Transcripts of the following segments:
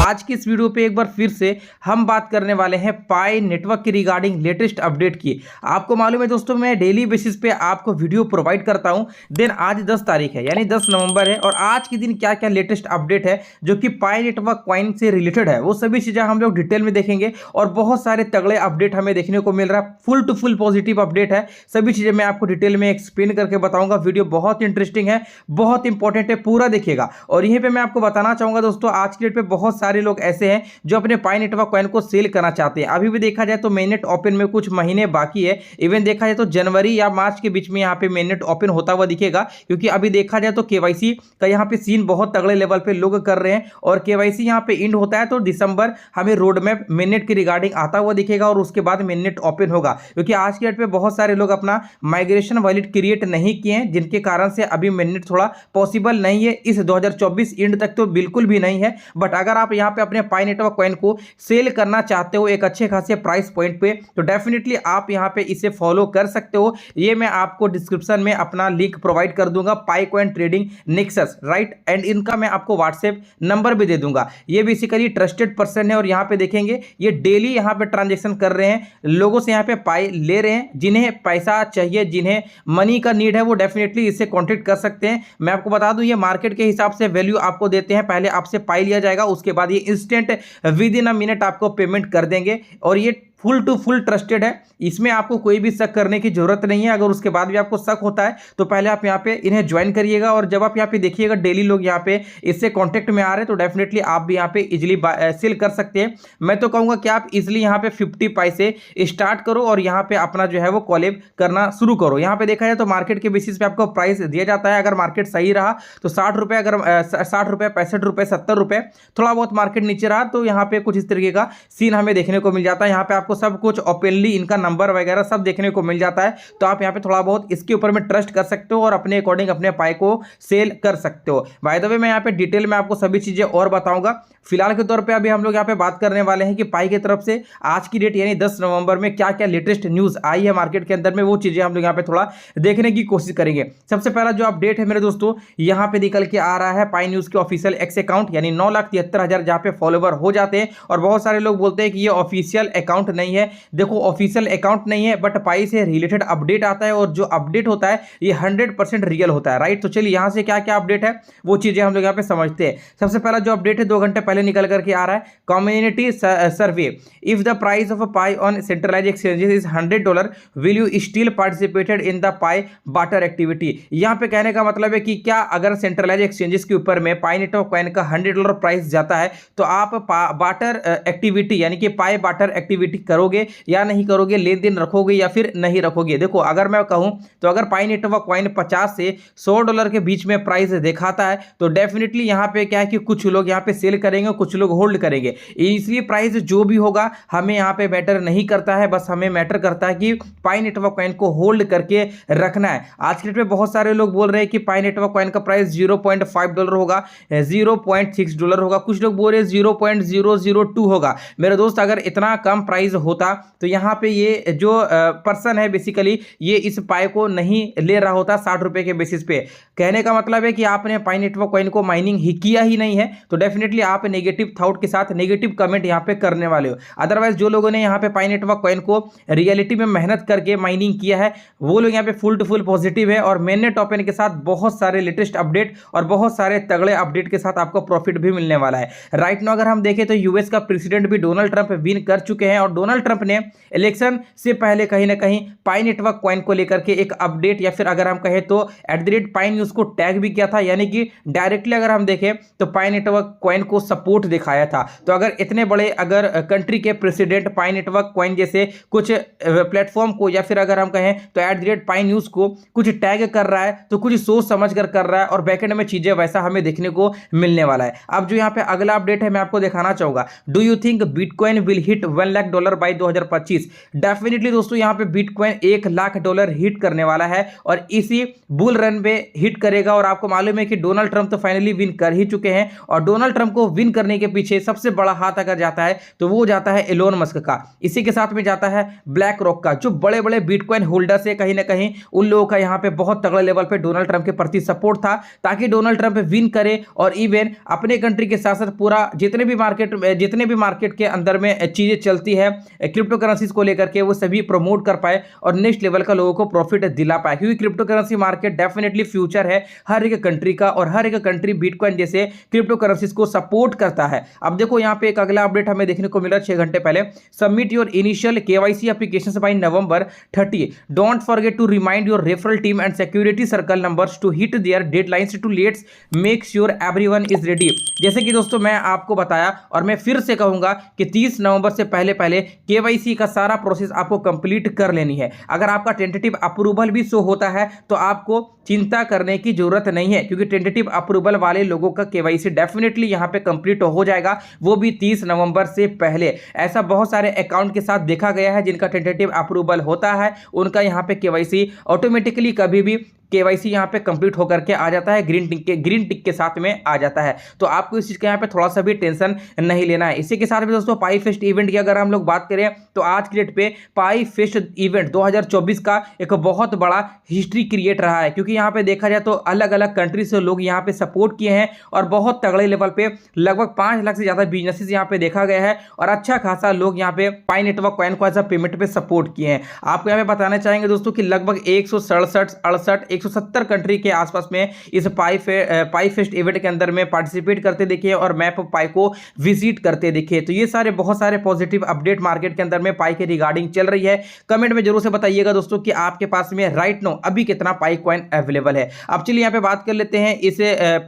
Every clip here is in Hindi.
आज की इस वीडियो पे एक बार फिर से हम बात करने वाले हैं पाई नेटवर्क की रिगार्डिंग लेटेस्ट अपडेट की। आपको मालूम है दोस्तों, मैं डेली बेसिस पे आपको वीडियो प्रोवाइड करता हूं। देन आज 10 तारीख है यानी 10 नवंबर है और आज के दिन क्या क्या लेटेस्ट अपडेट है जो कि पाई नेटवर्क कॉइन से रिलेटेड है, वो सभी चीजें हम लोग डिटेल में देखेंगे और बहुत सारे तगड़े अपडेट हमें देखने को मिल रहा है। Full to full positive update है, सभी चीजें मैं आपको डिटेल में एक्सप्लेन करके बताऊंगा। वीडियो बहुत इंटरेस्टिंग है, बहुत इंपॉर्टेंट है, पूरा देखिएगा। और यहीं पे मैं आपको बताना चाहूंगा दोस्तों, आज की डेट पे बहुत सारे लोग ऐसे हैं जो अपने पाई नेटवर्क कॉइन को सेल करना चाहते हैं। अभी भी देखा जाए तो मेननेट ओपन में कुछ महीने बाकी है। इवन देखा जाए तो जनवरी या मार्च के बीच में यहाँ पे मेननेट ओपन होता हुआ दिखेगा, क्योंकि अभी देखा जाए तो केवाईसी का यहाँ पे सीन बहुत तगड़े लेवल पे लोग कर रहे हैं और केवाईसी यहाँ पे इंड होता है तो दिसंबर हमें रोड मैप मेननेट की रिगार्डिंग आता हुआ दिखेगा और उसके बाद मेननेट ओपन होगा। क्योंकि आज के डेट पे बहुत सारे लोग अपना माइग्रेशन वॉलेट क्रिएट नहीं किए हैं, जिनके कारण से अभी मेननेट थोड़ा पॉसिबल नहीं है। इस 2024 इंड तक तो बिल्कुल भी नहीं है। बट अगर आप यहाँ पे अपने पाई नेटवर्क कॉइन को सेल करना चाहते हो एक अच्छे खासे प्राइस पॉइंट पे, तो डेफिनेटली आप यहाँ पे इसे फॉलो कर सकते हो। ये मैं आपको डिस्क्रिप्शन में अपना लिंक प्रोवाइड कर दूंगा, Pi coin trading nexus, right. And इनका मैं आपको व्हाट्सएप नंबर भी दे दूंगा। ये बेसिकली ट्रस्टेड पर्सन है और यहाँ पे देखेंगे ये डेली यहाँ पे ट्रांजेक्शन कर रहे हैं, लोगों से यहाँ पे पाई ले रहे हैं। जिन्हें पैसा चाहिए, जिन्हें मनी का नीड है, वो डेफिनेटली इससे कॉन्टेक्ट कर सकते हैं। मैं आपको बता दूं, ये मार्केट के हिसाब से वैल्यू आपको देते हैं। पहले आपसे पाई लिया जाएगा, उसके बाद ये instant with in a minute आपको पेमेंट कर देंगे और ये फुल टू फुल ट्रस्टेड है। इसमें आपको कोई भी शक करने की जरूरत नहीं है। अगर उसके बाद भी आपको शक होता है तो पहले आप यहाँ पे इन्हें ज्वाइन करिएगा और जब आप यहाँ पे देखिएगा डेली लोग यहाँ पे इससे कांटेक्ट में आ रहे हैं, तो डेफिनेटली आप भी यहाँ पे इजीली सेल कर सकते हैं। मैं तो कहूँगा कि आप इजीली यहाँ पे 50 पाई से स्टार्ट करो और यहाँ पे अपना जो है वो कॉलेब करना शुरू करो। यहाँ पे देखा जाए तो मार्केट के बेसिस पे आपको प्राइस दिया जाता है। अगर मार्केट सही रहा तो 60 रुपये, अगर 60 रुपये, 65 रुपये, 70 रुपये, थोड़ा बहुत मार्केट नीचे रहा तो यहाँ पे कुछ इस तरीके का सीन हमें देखने को मिल जाता है। यहाँ पे आपको सब कुछ ओपनली इनका नंबर वगैरह सब देखने को मिल जाता है, तो आप यहाँ पे थोड़ा बहुत इसके ऊपर में ट्रस्ट कर सकते हो और अपने अकॉर्डिंग अपने पाई को सेल कर सकते हो। बाय द वे मैं यहाँ पे डिटेल में आपको सभी चीजें और बताऊंगा। फिलहाल के तौर पे अभी हम लोग यहाँ पे बात करने वाले हैं कि पाई की तरफ से आज की डेट यानी 10 नवंबर में क्या क्या लेटेस्ट न्यूज आई है मार्केट के अंदर में, वो चीजें हम लोग यहाँ पे थोड़ा देखने की कोशिश करेंगे। सबसे पहला जो अपडेट है मेरे दोस्तों, यहाँ पे निकल के आ रहा है पाई न्यूज के ऑफिशियल एक्स अकाउंट यानी 9,73,000 जहाँ पे फॉलोवर हो जाते हैं। और बहुत सारे लोग बोलते हैं कि ये ऑफिशियल अकाउंट नहीं है। देखो, ऑफिशियल अकाउंट नहीं है बट पाई से रिलेटेड अपडेट आता है और जो अपडेट होता है ये 100% रियल होता है, राइट। तो चलिए यहाँ से क्या क्या अपडेट है वो चीजें हम लोग यहाँ पे समझते हैं। सबसे पहला जो अपडेट है 2 घंटे पहले निकल करके आ रहा है, community survey, if the price of a pi on centralize exchanges is $100 will you still participated in the pi barter activity. यहाँ पे कहने का मतलब है कि क्या अगर सेंट्रलाइज एक्सचेंजेस के ऊपर में पाई नेटवर्क कॉइन का $100 प्राइस जाता है तो आप बाटर एक्टिविटी यानी कि पाई बाटर एक्टिविटी करोगे या नहीं करोगे, लेन देन रखोगे या फिर नहीं रखोगे। देखो, अगर मैं कहूं तो अगर पाई नेटवर्क कॉइन 50 से $100 के बीच में प्राइस दिखाता है तो डेफिनेटली यहां पे क्या है कि कुछ लोग यहां पे सेल करेंगे, कुछ लोग होल्ड करेंगे। इसलिए प्राइस जो भी होगा हमें यहां पे मैटर नहीं करता है, बस हमें मैटर करता है कि पाई नेटवर्क कॉइन को होल्ड करके रखना है। आज के डेट में बहुत सारे लोग बोल रहे हैं कि पाई नेटवर्क कॉइन का प्राइस $0.5 होगा, $0.6 होगा, कुछ लोग बोल रहे हैं 0.002 होगा। मेरे दोस्त, अगर इतना कम प्राइस होता तो यहाँ पे ये जो पर्सन है बेसिकली ये इस पाई को नहीं ले रहा होता 60 रुपए के बेसिस पे। कहने का मतलब है कि आपने पाई नेटवर्क कॉइन को माइनिंग ही किया ही नहीं है, तो डेफिनेटली आप नेगेटिव थॉट के साथ नेगेटिव कमेंट यहाँ पे करने वाले हो। अदरवाइज जो लोगों ने यहाँ पे पाई नेटवर्क कॉइन को रियलिटी में मेहनत करके माइनिंग किया है वो लोग यहाँ पे फुल टू फुल पॉजिटिव है और मेननेट ओपन के साथ बहुत सारे लेटेस्ट अपडेट और बहुत सारे तगड़े अपडेट के साथ आपको प्रॉफिट भी मिलने वाला है। राइट नाउ अगर हम देखें तो यूएस का प्रेसिडेंट भी डोनाल्ड ट्रंप विन कर चुके हैं और डोनाल्ड ट्रंप ने इलेक्शन से पहले कहीं ना कहीं पाई नेटवर्क कॉइन को लेकर के एक अपडेट या फिर अगर हम कहें तो @पाई न्यूज को टैग भी किया था, यानी कि डायरेक्टली अगर हम देखें तो पाई नेटवर्क कॉइन को सपोर्ट दिखाया था। तो अगर इतने बड़े अगर कंट्री के प्रेसिडेंट पाई नेटवर्क कॉइन जैसे कुछ प्लेटफॉर्म को या फिर अगर हम कहें तो @पाई न्यूज को कुछ टैग कर रहा है तो कुछ सोच समझ कर रहा है और बैकएंड में चीजें वैसा हमें देखने को मिलने वाला है। अब जो यहाँ पे अगला अपडेट है मैं आपको दिखाना चाहूंगा, do you think bitcoin will hit $1 lakh by 2025 definitely दोस्तों यहाँ पे बिटकॉइन $1 लाख हिट करने वाला है और इसी बुल रन पे हिट करेगा। और आपको मालूम है कि डोनाल्ड ट्रंप तो फाइनली विन कर ही चुके हैं और डोनाल्ड ट्रंप को विन करने के पीछे सबसे बड़ा हाथ अगर जाता है तो वो जाता है एलोन मस्क का, इसी के साथ में जाता है ब्लैक रॉक का, जो बड़े बड़े बिटकॉइन होल्डर्स है कहीं ना कहीं उन लोगों का यहाँ पे बहुत तगड़े लेवल पे डोनाल्ड ट्रंप के प्रति सपोर्ट था ताकि डोनाल्ड ट्रंप विन करे और इवन अपने कंट्री के साथ साथ पूरा जितने भी मार्केट के अंदर में चीजें चलती है क्रिप्टो करेंसीज को लेकर के वो सभी प्रमोट कर पाए और नेक्स्ट लेवल का लोगों को प्रॉफिट दिला पाए, क्योंकि crypto currency market definitely future है हर एक कंट्री का और हर एक कंट्री बिटकॉइन जैसे क्रिप्टो करेंसीज को सपोर्ट करता है। अब देखो यहाँ पे एक अगला अपडेट हमें देखने को मिला 6 घंटे पहले, submit your initial KYC applications by November 30, don't forget to remind your referral team and security circle numbers to hit their deadlines to let's make sure everyone is ready. जैसे कि दोस्तों मैं आपको बताया और मैं फिर से कहूंगा कि 30 नवंबर से पहले पहले केवाईसी का सारा प्रोसेस आपको कंप्लीट कर लेनी है। अगर आपका टेंटेटिव अप्रूवल भी शो होता है तो आपको चिंता करने की जरूरत नहीं है, क्योंकि टेंटेटिव अप्रूवल वाले लोगों का केवाईसी डेफिनेटली यहां पे कंप्लीट हो जाएगा, वो भी 30 नवंबर से पहले। ऐसा बहुत सारे अकाउंट के साथ देखा गया है जिनका टेंटेटिव अप्रूवल होता है, उनका यहां पे केवाईसी ऑटोमेटिकली कभी भी केवाईसी यहाँ पे कंप्लीट होकर के आ जाता है, ग्रीन टिक के साथ में आ जाता है। तो आपको इस चीज़ का यहाँ पे थोड़ा सा भी टेंशन नहीं लेना है। इसी के साथ में दोस्तों पाई फेस्ट इवेंट की अगर हम लोग बात करें तो आज की डेट पे पाई फेस्ट इवेंट 2024 का एक बहुत बड़ा हिस्ट्री क्रिएट रहा है, क्योंकि यहाँ पे देखा जाए तो अलग अलग कंट्री से लोग यहाँ पे सपोर्ट किए हैं और बहुत तगड़े लेवल पे लगभग 5 लाख से ज्यादा बिजनेसेस यहाँ पे देखा गया है और अच्छा खासा लोग यहाँ पे पाई नेटवर्क कॉइन को एज अ पेमेंट पे सपोर्ट किए हैं। आपको यहाँ पे बताना चाहेंगे दोस्तों कि लगभग 170 कंट्री के आसपास में इस पाई फेस्ट इवेंट के अंदर में पार्टिसिपेट करते दिखे और मैप ऑफ पाई को विजिट करते दिखे। तो ये सारे बहुत सारे पॉजिटिव अपडेट मार्केट के अंदर में पाई के रिगार्डिंग चल रही है। कमेंट में जरूर से बताइएगा दोस्तों कि आपके पास में राइट नो अभी कितना पाई कॉइन अवेलेबल है। अब चलिए यहाँ पे बात कर लेते हैं इस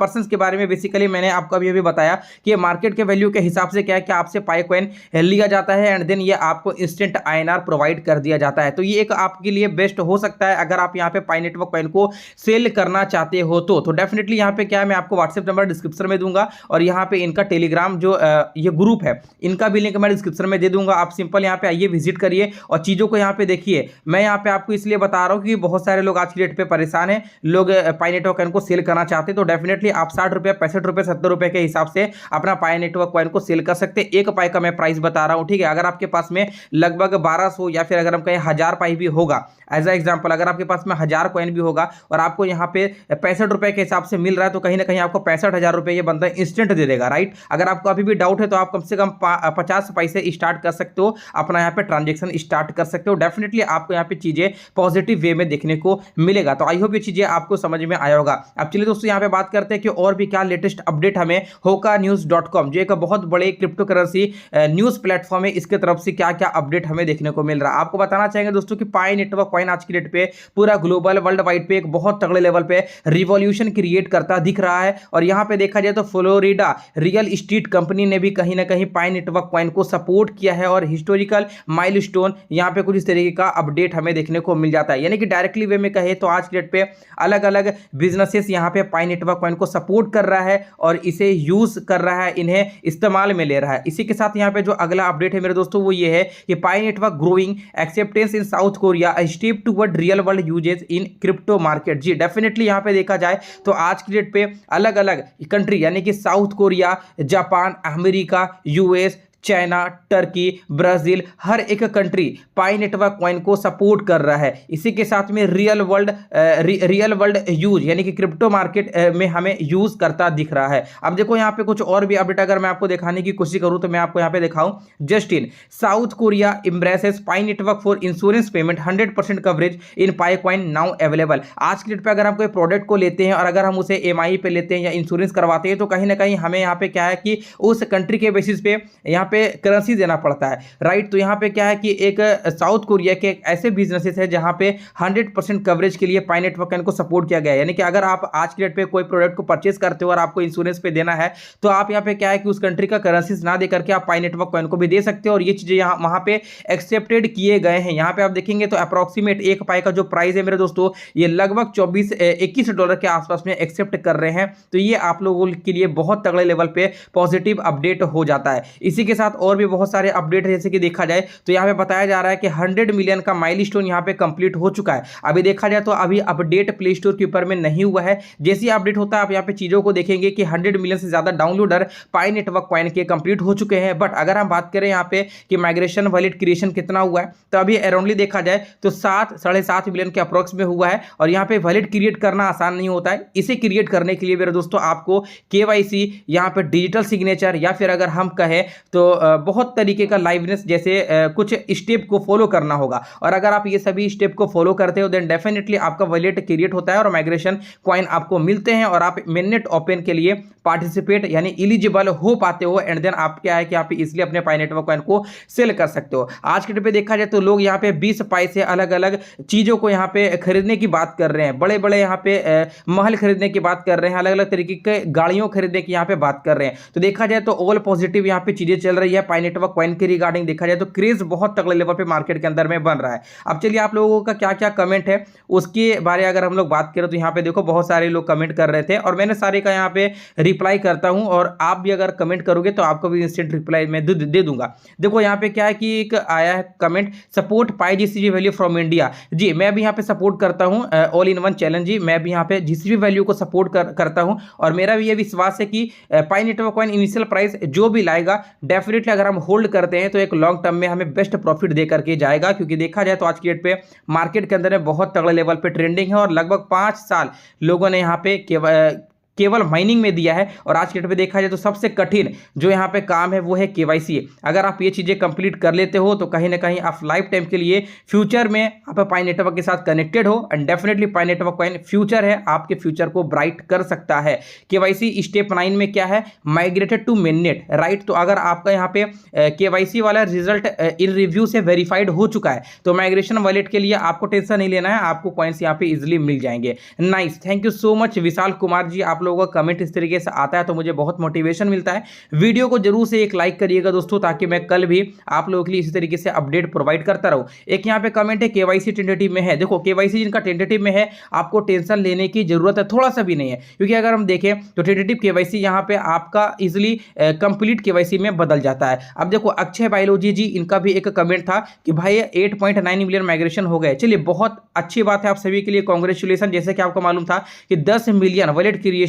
पर्सन के बारे में। बेसिकली मैंने आपको अभी अभी बताया कि मार्केट के वैल्यू के हिसाब से क्या है कि आपसे पाई कॉइन लिया जाता है एंड देन ये आपको इंस्टेंट INR प्रोवाइड कर दिया जाता है। तो ये एक आपके लिए बेस्ट हो सकता है अगर आप यहाँ पे पाई नेटवर्क कॉइन को सेल करना चाहते हो तो डेफिनेटली यहाँ पे क्या है मैं आपको व्हाट्सएप नंबर डिस्क्रिप्शन में दूंगा और यहाँ पे इनका टेलीग्राम जो ये ग्रुप है इनका भी लिंक मैं डिस्क्रिप्शन में दे दूंगा। आप सिंपल यहाँ पे आइए, विजिट करिए और चीज़ों को यहाँ पे देखिए। मैं यहाँ पे आपको इसलिए बता रहा हूँ कि बहुत सारे लोग आज की डेट पे परेशान है, लोग पाई नेटवर्क कॉइन को सेल करना चाहते हैं। तो डेफिनेटली आप 60 रुपये 65 रुपये 70 रुपये के हिसाब से अपना पाई नेटवर्क कॉइन को सेल कर सकते हैं। एक पाई का मैं प्राइस बता रहा हूँ, ठीक है। अगर आपके पास में लगभग 1200 या फिर अगर हम कहें 1000 पाई भी होगा, एज अ एग्जाम्पल अगर आपके पास में 1000 कॉइन भी होगा और आपको यहाँ पे 65 रुपए के हिसाब से मिल रहा है तो कहीं ना कहीं आपको 65,000 रुपए ये बंदा इंस्टेंट दे देगा, राइट। अगर आपको अभी भी डाउट है तो आप कम से कम 50 पैसे स्टार्ट कर सकते हो, अपना यहाँ पे ट्रांजेक्शन स्टार्ट कर सकते हो। डेफिनेटली आपको यहाँ पे चीजें पॉजिटिव वे में देखने को मिलेगा। तो आई होप ये चीजें आपको समझ में आया होगा। अब चलिए दोस्तों यहाँ पे बात करते हैं कि और भी क्या लेटेस्ट अपडेट हमें hokanews.com जो एक बहुत बड़े क्रिप्टो करेंसी न्यूज प्लेटफॉर्म है, इसके तरफ से क्या क्या अपडेट हमें देखने को मिल रहा है। आपको बताना चाहेंगे दोस्तों कि पाई नेटवर्क कॉइन आज की डेट पे पूरा ग्लोबल वर्ल्ड वाइड पे एक बहुत तगड़े लेवल पे रिवॉल्यूशन क्रिएट करता दिख रहा है। और यहाँ पे देखा जाए तो फ्लोरिडा रियल एस्टेट कंपनी ने भी कहीं ना कहीं पाई नेटवर्क कॉइन को सपोर्ट किया है और हिस्टोरिकल माइलस्टोन यहाँ पे कुछ इस तरीके का अपडेट हमें देखने को मिल जाता है। यानी कि डायरेक्टली वे में कहे तो आज की डेट पे अलग अलग बिजनेसेस यहाँ पे पाई नेटवर्क कॉइन को सपोर्ट कर रहा है और इसे यूज कर रहा है, इन्हें इस्तेमाल में ले रहा है। इसी के साथ यहाँ पे जो अगला अपडेट है मेरे दोस्तों वो ये है कि Pi network growing acceptance in South Korea, a step toward real world uses in crypto market. जी डेफिनेटली यहाँ पे देखा जाए तो आज की डेट पे अलग अलग कंट्री यानी कि South Korea, Japan, America, US, China, Turkey, Brazil, हर एक कंट्री पाई नेटवर्क कॉइन को सपोर्ट कर रहा है। इसी के साथ में रियल वर्ल्ड यूज यानी कि क्रिप्टो मार्केट में हमें यूज करता दिख रहा है। अब देखो यहाँ पे कुछ और भी अपडेट अगर मैं आपको दिखाने की कोशिश करूँ तो मैं आपको यहाँ पे दिखाऊं, just in South Korea embraces pi network for insurance payment, 100% coverage in pi coin now available. आज की डेट पे अगर हम कोई प्रोडक्ट को लेते हैं और अगर हम उसे EMI पे लेते हैं या इंश्योरेंस करवाते हैं तो कहीं ना कहीं हमें यहाँ पे क्या है कि उस कंट्री के बेसिस पे यहाँ पे करेंसी देना पड़ता है, राइट। तो यहाँ पे क्या है कि एक साउथ कोरिया के एक ऐसे बिजनेसेस है जहाँ पे 100% कवरेज के लिए पाई नेटवर्क कॉइन को सपोर्ट किया गया है। यानी कि अगर आप आज की डेट पे कोई प्रोडक्ट को परचेस करते हो और आपको इंश्योरेंस पे देना है तो आप यहाँ पे क्या है कि उस कंट्री का करेंसीज ना दे करके आप पाई नेटवर्क कॉइन को भी दे सकते हो और ये चीजें यहाँ वहाँ पे एक्सेप्टेड किए गए हैं। यहाँ पे आप देखेंगे तो अप्रॉक्सीमेट एक पाई का जो प्राइस है मेरे दोस्तों ये लगभग $21 के आसपास में एक्सेप्ट कर रहे हैं। तो ये आप लोगों के लिए बहुत तगड़े लेवल पे पॉजिटिव अपडेट हो जाता है। इसी के साथ और भी बहुत सारे अपडेट जैसे कि देखा जाए तो यहाँ पे बताया जा रहा है कि 100 मिलियन का माइलस्टोन यहाँ पे कंप्लीट हो चुका है। अभी देखा जाए तो अभी अपडेट प्ले स्टोर के ऊपर में नहीं हुआ है। जैसे ही अपडेट होता है आप यहाँ पे चीजों को देखेंगे कि 100 मिलियन से ज्यादा डाउनलोडर पाई नेटवर्क कॉइन के कंप्लीट हो चुके हैं। बट अगर हम बात करें यहाँ पे कि माइग्रेशन वैलिड क्रिएशन कितना हुआ है, तो अभी अराउंडली देखा जाए तो 7-7.5 मिलियन के अप्रोक्स में हुआ है। और यहाँ पे वैलिड क्रिएट करना आसान नहीं होता है। इसे क्रिएट करने के लिए मेरे दोस्तों आपको KYC यहाँ पे डिजिटल सिग्नेचर या फिर अगर हम कहें तो बहुत तरीके का लाइवनेस जैसे कुछ स्टेप को फॉलो करना होगा। और अगर आप ये सभी स्टेप को फॉलो करते हो देन डेफिनेटली आपका वैलेट क्रिएट होता है और माइग्रेशन कॉइन आपको मिलते हैं और आप मेननेट ओपन के लिए पार्टिसिपेट यानी एलिजिबल हो पाते हो। एंड देन आप क्या है कि आप इसलिए अपने पाई नेटवर्क कॉइन को सेल कर सकते हो। आज के डेट पे देखा जाए तो लोग यहाँ पे 20 पाई से अलग अलग चीजों को यहाँ पे खरीदने की बात कर रहे हैं। बड़े बड़े यहाँ पे महल खरीदने की बात कर रहे हैं, अलग अलग तरीके के गाड़ियों खरीदने की यहाँ पे बात कर रहे हैं। तो देखा जाए तो ऑल पॉजिटिव यहाँ पे चीजें चल रही है। पाई नेटवर्क कॉइन के रिगार्डिंग देखा जाए तो क्रेज बहुत तगड़े लेवल पे मार्केट के अंदर में बन रहा है। अब चलिए आप लोगों का क्या क्या कमेंट है उसके बारे अगर हम लोग बात करें तो यहाँ पे देखो बहुत सारे लोग कमेंट कर रहे थे और मैंने सारे का यहाँ पे रिप्लाई करता हूँ और आप भी अगर कमेंट करोगे तो आपको भी इंस्टेंट रिप्लाई मैं दे दूंगा। देखो यहाँ पे क्या है कि एक आया है comment, support Pi GCB value from India. जी मैं भी यहाँ पे सपोर्ट करता हूँ ऑल इन वन चैलेंज। जी मैं भी यहाँ पे जीसीबी वैल्यू को सपोर्ट करता हूँ और मेरा भी ये विश्वास है कि Pi network coin initial price जो भी लाएगा डेफिनेटली अगर हम होल्ड करते हैं तो एक लॉन्ग टर्म में हमें बेस्ट प्रॉफिट दे करके जाएगा। क्योंकि देखा जाए तो आज की डेट पे मार्केट के अंदर में बहुत तगड़े लेवल पे ट्रेंडिंग है और लगभग 5 साल लोगों ने यहाँ पे केवल माइनिंग में दिया है। और आज के डेट पे देखा जाए तो सबसे कठिन जो यहाँ पे काम है वो है KYC। अगर आप ये चीज़ें कंप्लीट कर लेते हो तो कहीं ना कहीं आप लाइफ टाइम के लिए फ्यूचर में आप पाई नेटवर्क के साथ कनेक्टेड हो and definitely pi network coin future है, आपके फ्यूचर को ब्राइट कर सकता है। KYC स्टेप 9 में क्या है, माइग्रेटेड टू मेननेट, राइट। तो अगर आपका यहाँ पे KYC वाला रिजल्ट इन रिव्यू से वेरीफाइड हो चुका है तो माइग्रेशन वॉलेट के लिए आपको टेंशन नहीं लेना है, आपको कॉइन्स यहाँ पे इजिली मिल जाएंगे। Nice, thank you so much Vishal Kumar ji. आप लोगों का कमेंट इस तरीके से आता है तो मुझे बहुत मोटिवेशन मिलता है। वीडियो को जरूर से एक लाइक करिएगा दोस्तों ताकि मैं कल भी आप लोगों के लिए इसी तरीके से अपडेट प्रोवाइड करता रहूं। एक यहाँ पे कमेंट है KYC टेंटेटिव में है। देखो KYC जिनका टेंटेटिव में है आपको टेंशन लेने की जरूरत है थोड़ा सा भी नहीं है, क्योंकि अगर हम देखें तो टेंटेटिव KYC यहाँ पे आपका इजिली कंप्लीट KYC में बदल जाता है। अब देखो अक्षय बायोलॉजी जी, इनका भी एक कमेंट था कि भाई 8.9 मिलियन माइग्रेशन हो गए। चलिए बहुत अच्छी बात है, आप सभी के लिए कांग्रेचुलेशन। जैसे कि आपको मालूम था कि 10 million valid creation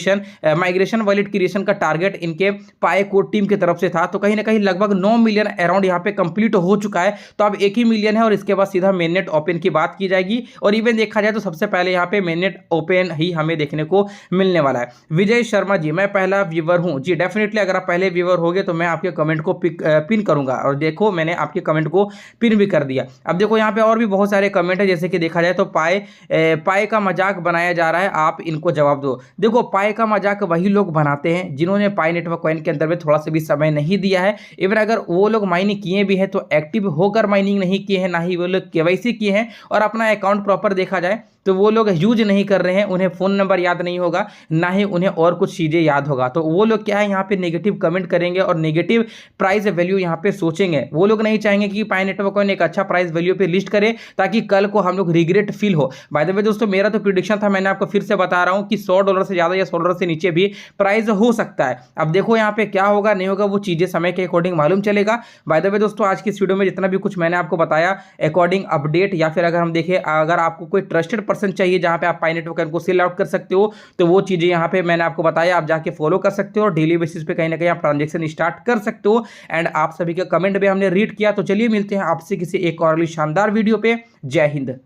migration valid creation का टारगेट इनके पाए कोड टीम की तरफ से था, तो कहीं ना कहीं लगभग 9 मिलियन अराउंड यहाँ पे कंप्लीट हो चुका है। तो अब 1 ही मिलियन है और इसके बाद सीधा मेननेट ओपन की बात की जाएगी। और इवन देखा जाए तो सबसे पहले यहाँ पे मेननेट ओपन ही हमें देखने को मिलने वाला है। विजय शर्मा जी, मैं पहला व्यूवर हूँ। जी डेफिनेटली अगर आप पहले व्यूवर होगे तो मैं आपके कमेंट को पिन करूंगा और देखो मैंने आपके कमेंट को पिन भी कर दिया। अब देखो यहाँ पे और भी बहुत सारे कमेंट है, जैसे कि देखा जाए तो पाए का मजाक बनाया जा रहा है, आप इनको जवाब दो। देखो पाए का मजाक वही लोग बनाते हैं जिन्होंने पाई नेटवर्क कॉइन के अंदर में थोड़ा सा भी समय नहीं दिया है। इवन अगर वो लोग माइनिंग किए भी हैं तो एक्टिव होकर माइनिंग नहीं किए हैं, ना ही वो लोग KYC किए हैं और अपना अकाउंट प्रॉपर देखा जाए तो वो लोग यूज नहीं कर रहे हैं, उन्हें फ़ोन नंबर याद नहीं होगा, ना ही उन्हें और कुछ चीज़ें याद होगा। तो वो लोग क्या है यहाँ पे नेगेटिव कमेंट करेंगे और नेगेटिव प्राइस वैल्यू यहाँ पे सोचेंगे। वो लोग नहीं चाहेंगे कि पाई नेटवर्क कॉइन एक अच्छा प्राइस वैल्यू पे लिस्ट करे ताकि कल को हम लोग रिग्रेट फील हो। बाय द वे दोस्तों मेरा तो प्रिडिक्शन था, मैंने आपको फिर से बता रहा हूँ कि $100 से ज़्यादा या $100 से नीचे भी प्राइस हो सकता है। अब देखो यहाँ पे क्या होगा नहीं होगा वो चीज़ें समय के अकॉर्डिंग मालूम चलेगा। बाय द वे दोस्तों आज की इस वीडियो में जितना भी कुछ मैंने आपको बताया अकॉर्डिंग अपडेट, या फिर अगर हम देखें अगर आपको कोई ट्रस्टेड पर्सन चाहिए जहाँ पे आप पाई नेटवर्क को सेल आउट कर सकते हो तो वो चीजें यहाँ पे मैंने आपको बताया, आप जाके फॉलो कर सकते हो और डेली बेसिस पे कहीं ना कहीं आप ट्रांजेक्शन स्टार्ट कर सकते हो। एंड आप सभी का कमेंट भी हमने रीड किया। तो चलिए मिलते हैं आपसे किसी एक और शानदार वीडियो पे। जय हिंद।